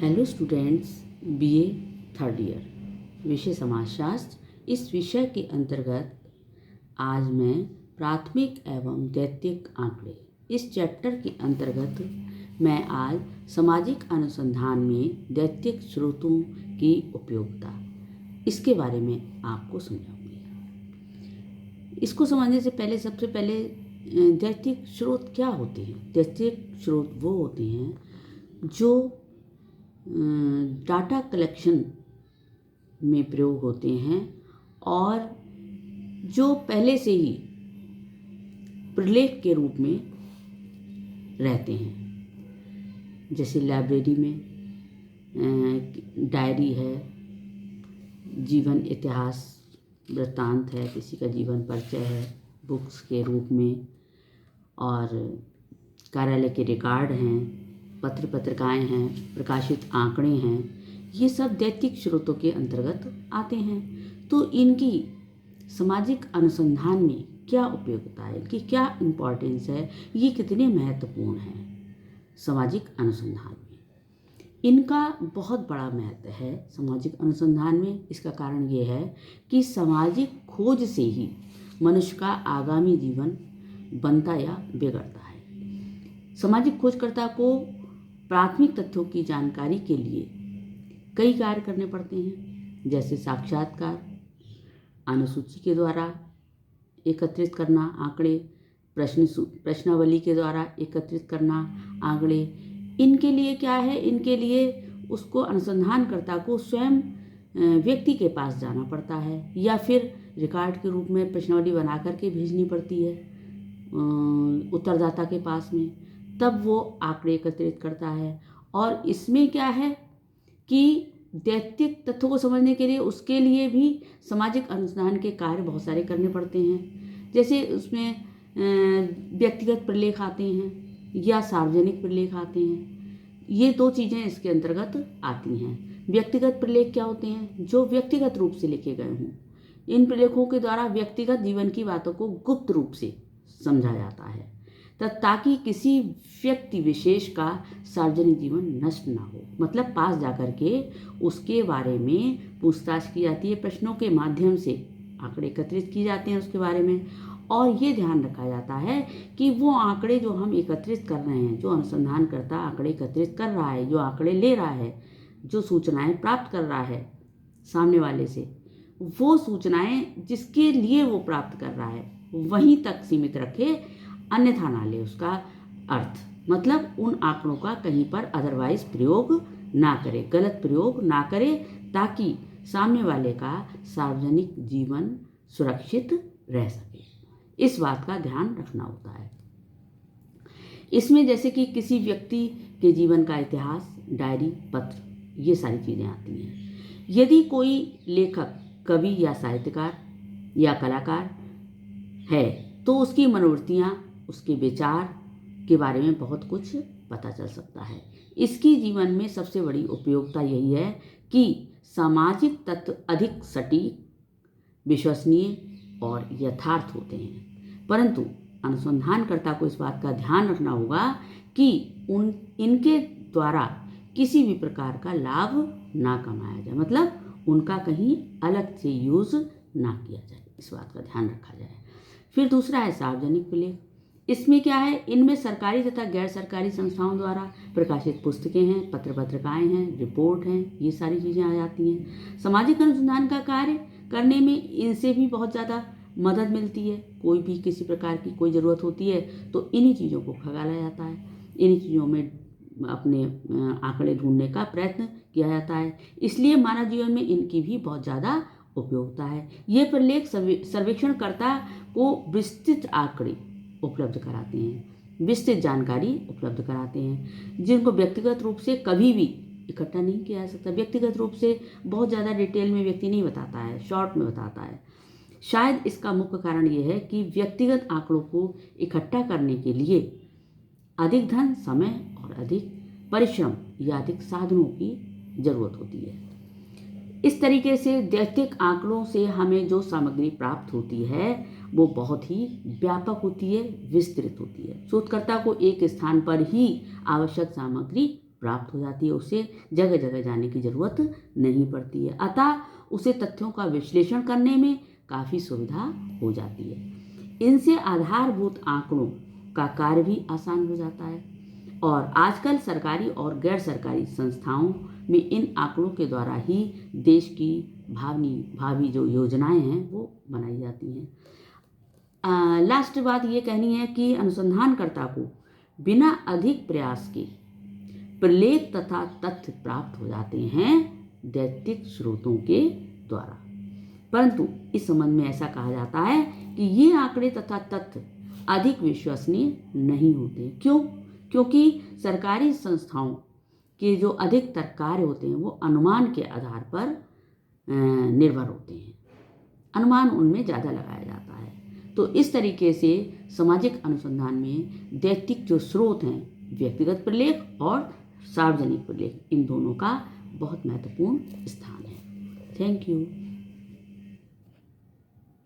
Hello students, BA third year, विषय समाजशास्त्र। इस विषय के अंतर्गत आज मैं प्राथमिक एवं द्वितीयक आंकड़े, इस चैप्टर के अंतर्गत मैं आज सामाजिक अनुसंधान में द्वितीयक स्रोतों की उपयोगिता, इसके बारे में आपको समझाऊंगी। इसको समझने से पहले सबसे पहले द्वितीयक स्रोत क्या होते हैं। द्वितीयक स्रोत वो होते हैं जो डाटा कलेक्शन में प्रयोग होते हैं और जो पहले से ही प्रलेख के रूप में रहते हैं, जैसे लाइब्रेरी में डायरी है, जीवन इतिहास वृत्तांत है, किसी का जीवन परिचय है बुक्स के रूप में, और कार्यालय के रिकॉर्ड हैं, पत्र पत्रिकाएं हैं, प्रकाशित आंकड़े हैं। ये सब द्वितीयक स्रोतों के अंतर्गत आते हैं। तो इनकी सामाजिक अनुसंधान में क्या उपयोगिता है, इनकी क्या इम्पोर्टेंस है, ये कितने महत्वपूर्ण हैं सामाजिक अनुसंधान में। इनका बहुत बड़ा महत्व है सामाजिक अनुसंधान में। इसका कारण ये है कि सामाजिक खोज से ही मनुष्य का आगामी जीवन बनता या बिगड़ता है। सामाजिक खोजकर्ता को प्राथमिक तथ्यों की जानकारी के लिए कई कार्य करने पड़ते हैं, जैसे साक्षात्कार, अनुसूची के द्वारा एकत्रित करना आंकड़े, प्रश्नावली के द्वारा एकत्रित करना आंकड़े। इनके लिए क्या है, इनके लिए उसको अनुसंधानकर्ता को स्वयं व्यक्ति के पास जाना पड़ता है, या फिर रिकॉर्ड के रूप में प्रश्नावली बना करके भेजनी पड़ती है उत्तरदाता के पास में, तब वो आंकड़े एकत्रित करता है। और इसमें क्या है कि द्वितीयक तथ्यों को समझने के लिए उसके लिए भी सामाजिक अनुसंधान के कार्य बहुत सारे करने पड़ते हैं। जैसे उसमें व्यक्तिगत प्रलेख आते हैं या सार्वजनिक प्रलेख आते हैं। ये दो चीज़ें इसके अंतर्गत आती हैं। व्यक्तिगत प्रलेख क्या होते हैं, जो व्यक्तिगत रूप से लिखे गए हों। इन प्रलेखों के द्वारा व्यक्तिगत जीवन की बातों को गुप्त रूप से समझा जाता है, ताकि किसी व्यक्ति विशेष का सार्वजनिक जीवन नष्ट ना हो। मतलब पास जाकर के उसके बारे में पूछताछ की जाती है, प्रश्नों के माध्यम से आंकड़े एकत्रित किए जाते हैं उसके बारे में, और ये ध्यान रखा जाता है कि वो आंकड़े जो हम एकत्रित कर रहे हैं, जो अनुसंधानकर्ता आंकड़े एकत्रित कर रहा है, जो आंकड़े ले रहा है, जो सूचनाएं प्राप्त कर रहा है सामने वाले से, वो सूचनाएं जिसके लिए वो प्राप्त कर रहा है वहीं तक सीमित रखे, अन्यथा ना ले उसका अर्थ। मतलब उन आंकड़ों का कहीं पर अदरवाइज प्रयोग ना करे, गलत प्रयोग ना करे, ताकि सामने वाले का सार्वजनिक जीवन सुरक्षित रह सके। इस बात का ध्यान रखना होता है। इसमें जैसे कि किसी व्यक्ति के जीवन का इतिहास, डायरी, पत्र, ये सारी चीज़ें आती हैं। यदि कोई लेखक, कवि या साहित्यकार या कलाकार है तो उसकी मनोवृत्तियाँ, उसके विचार के बारे में बहुत कुछ पता चल सकता है। इसकी जीवन में सबसे बड़ी उपयोगिता यही है कि सामाजिक तत्व अधिक सटीक, विश्वसनीय और यथार्थ होते हैं। परंतु अनुसंधानकर्ता को इस बात का ध्यान रखना होगा कि इनके द्वारा किसी भी प्रकार का लाभ ना कमाया जाए, मतलब उनका कहीं अलग से यूज़ ना किया जाए, इस बात का ध्यान रखा जाए। फिर दूसरा है सार्वजनिक प्रलेख। इसमें क्या है, इनमें सरकारी तथा गैर सरकारी संस्थाओं द्वारा प्रकाशित पुस्तकें हैं, पत्र पत्रिकाएं हैं, रिपोर्ट हैं, ये सारी चीज़ें आ जाती हैं। सामाजिक अनुसंधान का कार्य करने में इनसे भी बहुत ज़्यादा मदद मिलती है। कोई भी किसी प्रकार की कोई ज़रूरत होती है तो इन्हीं चीज़ों को खंगाला जाता है, इन्हीं चीज़ों में अपने आंकड़े ढूंढने का प्रयत्न किया जाता है। इसलिए मानव जीवन में इनकी भी बहुत ज़्यादा उपयोगिता है। ये प्रलेख सर्वेक्षणकर्ता को विस्तृत आंकड़े उपलब्ध कराते हैं, विस्तृत जानकारी उपलब्ध कराते हैं, जिनको व्यक्तिगत रूप से कभी भी इकट्ठा नहीं किया जा सकता। व्यक्तिगत रूप से बहुत ज़्यादा डिटेल में व्यक्ति नहीं बताता है, शॉर्ट में बताता है। शायद इसका मुख्य कारण ये है कि व्यक्तिगत आंकड़ों को इकट्ठा करने के लिए अधिक धन, समय और अधिक परिश्रम या अधिक साधनों की ज़रूरत होती है। इस तरीके से द्वितीयक आंकड़ों से हमें जो सामग्री प्राप्त होती है वो बहुत ही व्यापक होती है, विस्तृत होती है। शोधकर्ता को एक स्थान पर ही आवश्यक सामग्री प्राप्त हो जाती है, उसे जगह जगह जाने की ज़रूरत नहीं पड़ती है। अतः उसे तथ्यों का विश्लेषण करने में काफ़ी सुविधा हो जाती है। इनसे आधारभूत आंकड़ों का कार्य भी आसान हो जाता है और आजकल सरकारी और गैर सरकारी संस्थाओं में इन आंकड़ों के द्वारा ही देश की भावी जो योजनाएं हैं वो बनाई जाती हैं। लास्ट बात ये कहनी है कि अनुसंधानकर्ता को बिना अधिक प्रयास के प्रलेख तथा तथ्य प्राप्त हो जाते हैं दैत्तिक स्रोतों के द्वारा, परंतु इस संबंध में ऐसा कहा जाता है कि ये आंकड़े तथा तथ्य अधिक विश्वसनीय नहीं होते। क्यों? क्योंकि सरकारी संस्थाओं के जो अधिकतर कार्य होते हैं वो अनुमान के आधार पर निर्भर होते हैं, अनुमान उनमें ज़्यादा लगाया जाता है। तो इस तरीके से सामाजिक अनुसंधान में दैत्तिक जो स्रोत हैं, व्यक्तिगत प्रलेख और सार्वजनिक प्रलेख, इन दोनों का बहुत महत्वपूर्ण स्थान है। Thank you.